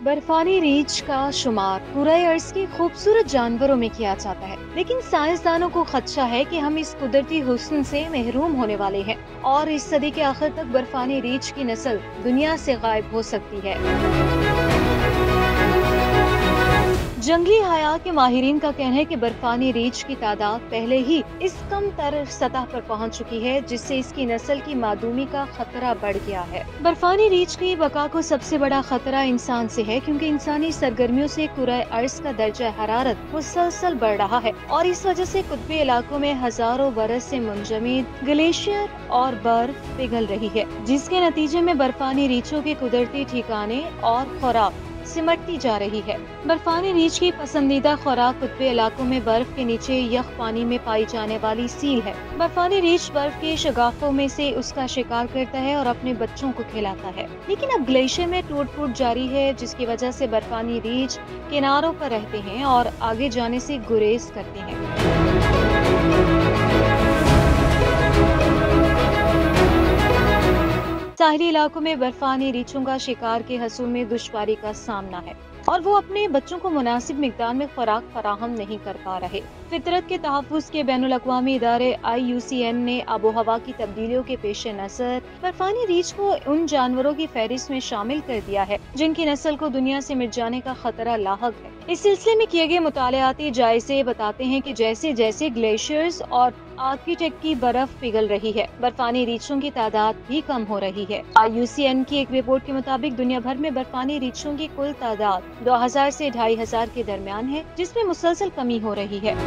बर्फानी रीछ का शुमार पूरे अर्ज के खूबसूरत जानवरों में किया जाता है, लेकिन साइंसदानों को खदशा है कि हम इस कुदरती हुस्न से महरूम होने वाले हैं और इस सदी के आखिर तक बर्फानी रीछ की नस्ल दुनिया से गायब हो सकती है। जंगली हया के माहिरीन का कहना है कि बर्फानी रीछ की तादाद पहले ही इस कम तर सतह पर पहुंच चुकी है, जिससे इसकी नस्ल की मादूमी का खतरा बढ़ गया है। बर्फानी रीछ की बका को सबसे बड़ा खतरा इंसान से है, क्योंकि इंसानी सरगर्मियों से कुराए अर्ज का दर्जा हरारत मुसलसल बढ़ रहा है और इस वजह से कुतबी इलाकों में हजारों बरस से मुंजमद ग्लेशियर और बर्फ पिघल रही है, जिसके नतीजे में बर्फानी रीछों के कुदरती ठिकाने और खुराक सिमटती जा रही है। बर्फानी रीछ की पसंदीदा खुराक कुतबी इलाकों में बर्फ के नीचे यख पानी में पाई जाने वाली सील है। बर्फानी रीछ बर्फ के शगाफों में से उसका शिकार करता है और अपने बच्चों को खिलाता है, लेकिन अब ग्लेशियर में टूट फूट जारी है, जिसकी वजह से बर्फानी रीछ किनारों पर रहते हैं और आगे जाने से गुरेज करते हैं। साहिली इलाकों में बर्फानी रीछों का शिकार के हसूल में दुश्वारी का सामना है और वो अपने बच्चों को मुनासिब मिकदार में खुराक फराहम नहीं कर पा रहे। फितरत के तहफ़्फ़ुज़ के बैनुल अक़वामी इदारे IUCN ने आबो हवा की तब्दीलियों के पेश नज़र बर्फानी रीछ को उन जानवरों की फहरिस्त में शामिल कर दिया है जिनकी नस्ल को दुनिया से मिट जाने का खतरा लाहक है। इस सिलसिले में किए गए मुतालियाती जायजे बताते हैं कि जैसे जैसे ग्लेशियर्स और आर्कटिक की बर्फ पिघल रही है, बर्फानी रीछों की तादाद भी कम हो रही है। IUCN की एक रिपोर्ट के मुताबिक दुनिया भर में बर्फानी रीछों की कुल तादाद 2000 से 2500 के दरमियान है, जिसमें मुसलसल कमी हो रही है।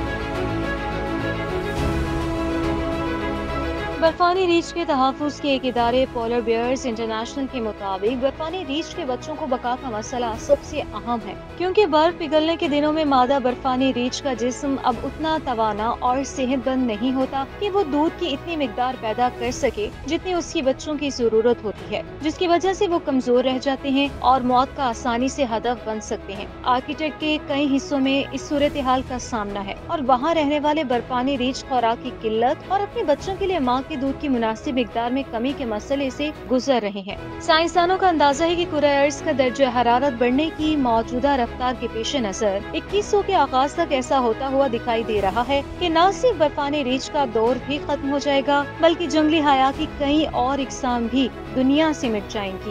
बर्फानी रीछ के तहफ़्फ़ुज़ के एक इदारे पोलर बियर्स इंटरनेशनल के मुताबिक बर्फानी रीछ के बच्चों को बका का मसला सबसे अहम है, क्योंकि बर्फ पिघलने के दिनों में मादा बर्फानी रीछ का जिस्म अब उतना तवाना और सेहतमंद नहीं होता कि वो दूध की इतनी मिकदार पैदा कर सके जितनी उसकी बच्चों की जरूरत होती है, जिसकी वजह से वो कमजोर रह जाते हैं और मौत का आसानी से हदफ बन सकते हैं। आर्कटिक के कई हिस्सों में इस सूरत हाल का सामना है और वहाँ रहने वाले बर्फानी रीछ खुराक की किल्लत और अपने बच्चों के लिए माँ के दूध की मुनासिब मिकदार में कमी के मसले से गुजर रहे हैं। साइंसदानों का अंदाजा है कि कुराए अर्ज का दर्जा हरारत बढ़ने की मौजूदा रफ्तार के पेश नजर 2100 के आगाज तक ऐसा होता हुआ दिखाई दे रहा है कि न सिर्फ बर्फानी रीछ का दौर भी खत्म हो जाएगा, बल्कि जंगली हया की कई और इकसाम भी दुनिया से मिट जाएंगी।